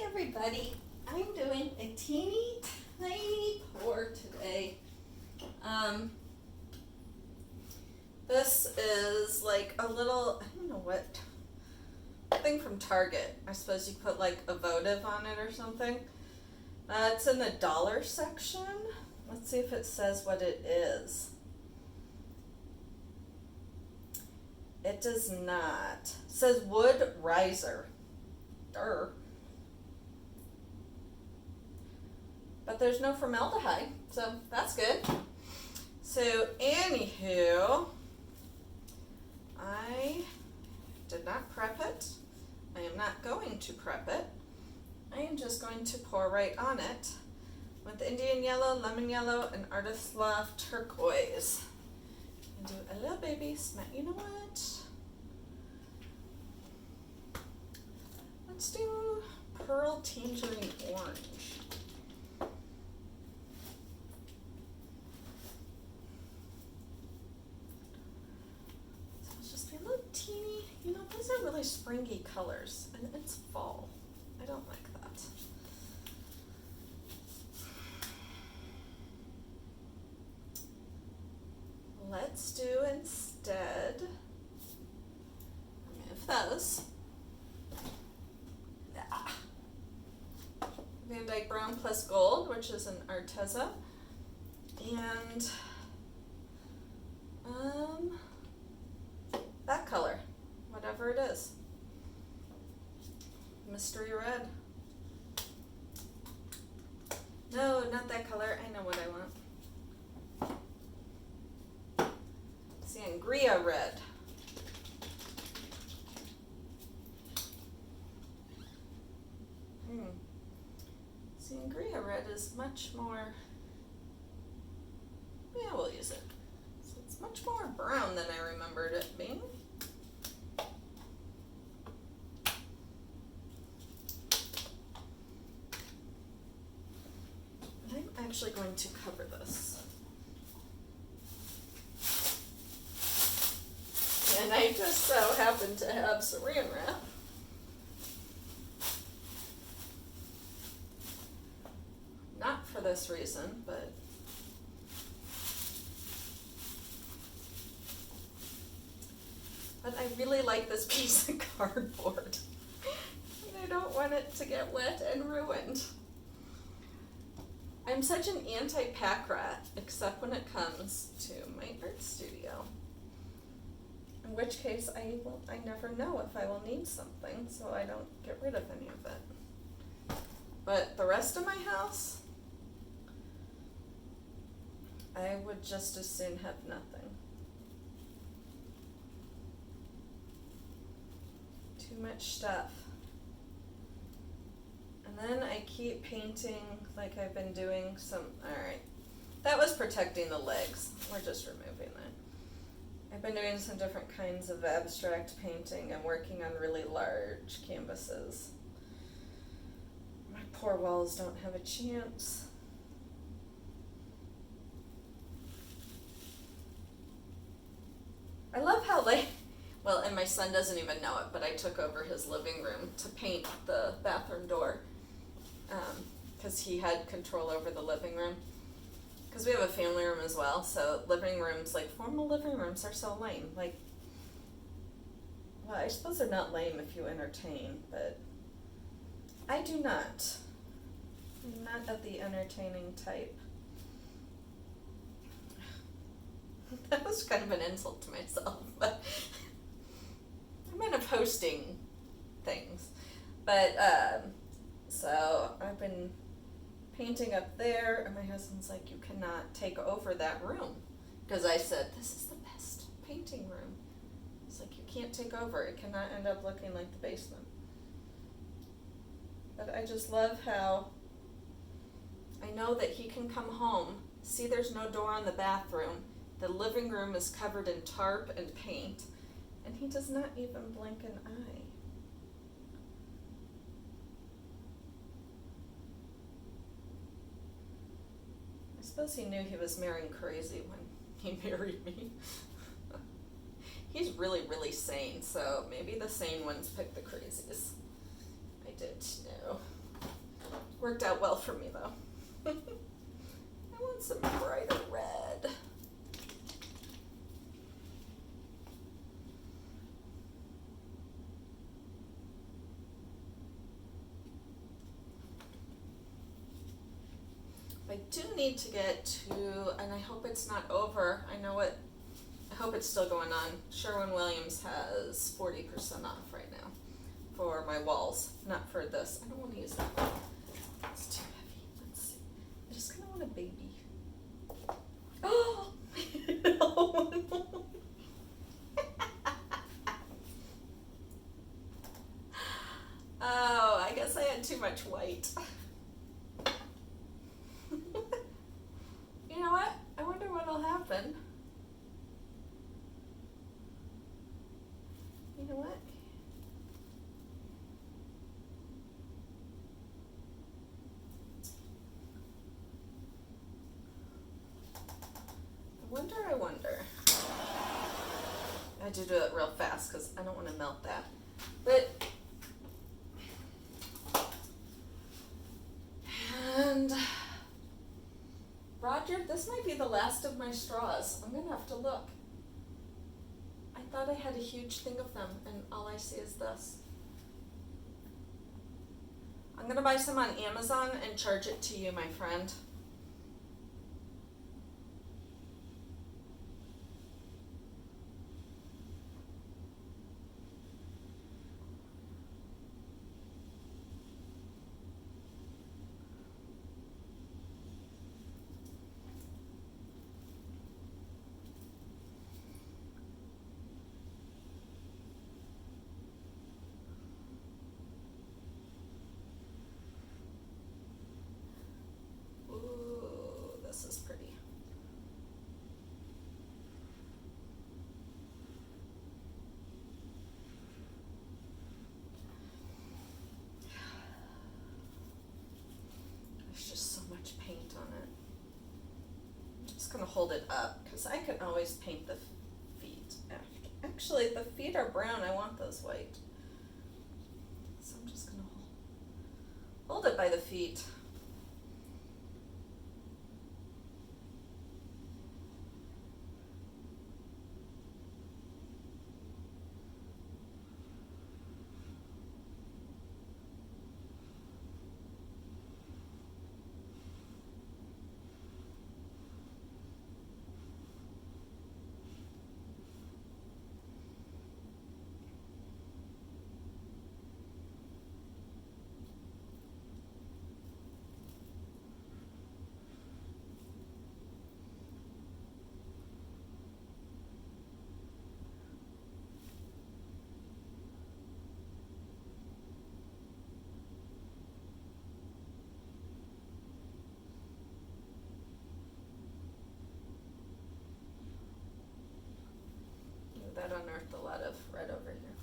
everybody. I'm doing a teeny tiny pour today. This is like a little, I don't know what, thing from Target. I suppose you put like a votive on it or something. It's in the dollar section. Let's see if it says what it is. It does not. It says wood riser. But there's no formaldehyde, so that's good. So anywho, I did not prep it. I am not going to prep it. I am just going to pour right on it with Indian yellow, lemon yellow, and Arteza turquoise. And do a little baby smell. You know what? Let's do pearl tangerine orange. So it's just a little teeny, you know, those are really springy colors, and it's fall. I don't like that. Let's do instead, remove those. Van Dyke Brown plus Gold, which is an Arteza, and that color, whatever it is, mystery red. No, not that color. I know what I want. Sangria red. Sangria red is much more, yeah, we'll use it. So it's much more brown than I remembered it being. I'm actually going to cover this. And I just so happen to have saran wrap. Not for this reason, but I really like this piece of cardboard. And I don't want it to get wet and ruined. I'm such an anti-pack rat, except when it comes to my art studio. In which case I never know if I will need something, so I don't get rid of any of it. But the rest of my house, I would just as soon have nothing. Too much stuff. And then I keep painting like I've been doing some, alright. That was protecting the legs. We're just removing that. I've been doing some different kinds of abstract painting and working on really large canvases. My poor walls don't have a chance. I love how well, and my son doesn't even know it, but I took over his living room to paint the bathroom door, because he had control over the living room. Because we have a family room as well, so living rooms, like formal living rooms, are so lame. Like, well, I suppose they're not lame if you entertain, but I do not. I'm not of the entertaining type. That was kind of an insult to myself, but I'm kind of hosting things. But, so I've been painting up there, and my husband's like, you cannot take over that room. Because I said, this is the best painting room. It's like, you can't take over. It cannot end up looking like the basement. But I just love how I know that he can come home, see there's no door on the bathroom, the living room is covered in tarp and paint, and he does not even blink an eye. I suppose he knew he was marrying crazy when he married me. He's really, really sane, so maybe the sane ones pick the crazies. I did know. worked out well for me though. I want some brighter red. I do need to get to, and I hope it's not over, I hope it's still going on. Sherwin-Williams has 40% off right now for my walls, not for this. I don't want to use that one. It's too heavy. Let's see. I just kind of want a baby. Oh! Oh, I guess I had too much white. You know what? I wonder what'll happen. You know what? I wonder. I had to do it real fast because I don't want to melt that. But, and Roger, this might be the last of my straws. I'm going to have to look. I thought I had a huge thing of them, and all I see is this. I'm going to buy some on Amazon and charge it to you, my friend. This is pretty. There's just so much paint on it. I'm just going to hold it up because I can always paint the feet after. Actually, the feet are brown. I want those white. So I'm just going to hold it by the feet. That unearthed a lot of red over here.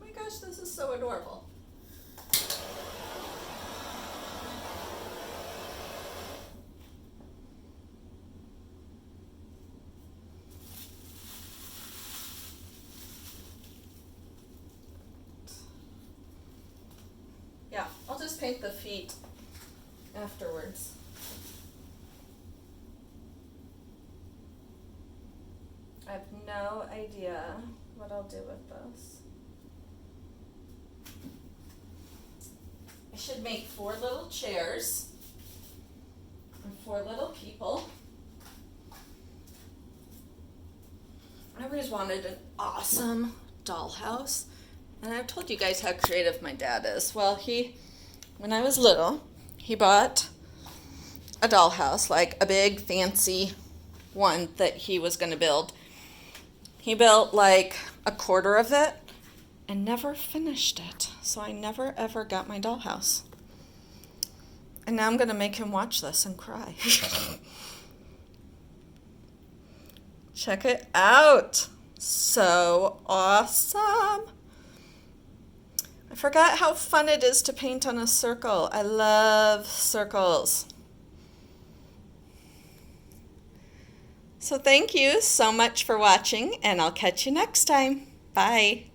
Oh my gosh, this is so adorable. Yeah, I'll just paint the feet afterwards. I have no idea what I'll do with this. I should make 4 little chairs and 4 little people. I always wanted an awesome dollhouse. And I've told you guys how creative my dad is. Well, when I was little, he bought a dollhouse, like a big fancy one that he was going to build. He built like a quarter of it and never finished it. So I never ever got my dollhouse. And now I'm going to make him watch this and cry. Check it out. So awesome. I forgot how fun it is to paint on a circle. I love circles. So thank you so much for watching, and I'll catch you next time. Bye.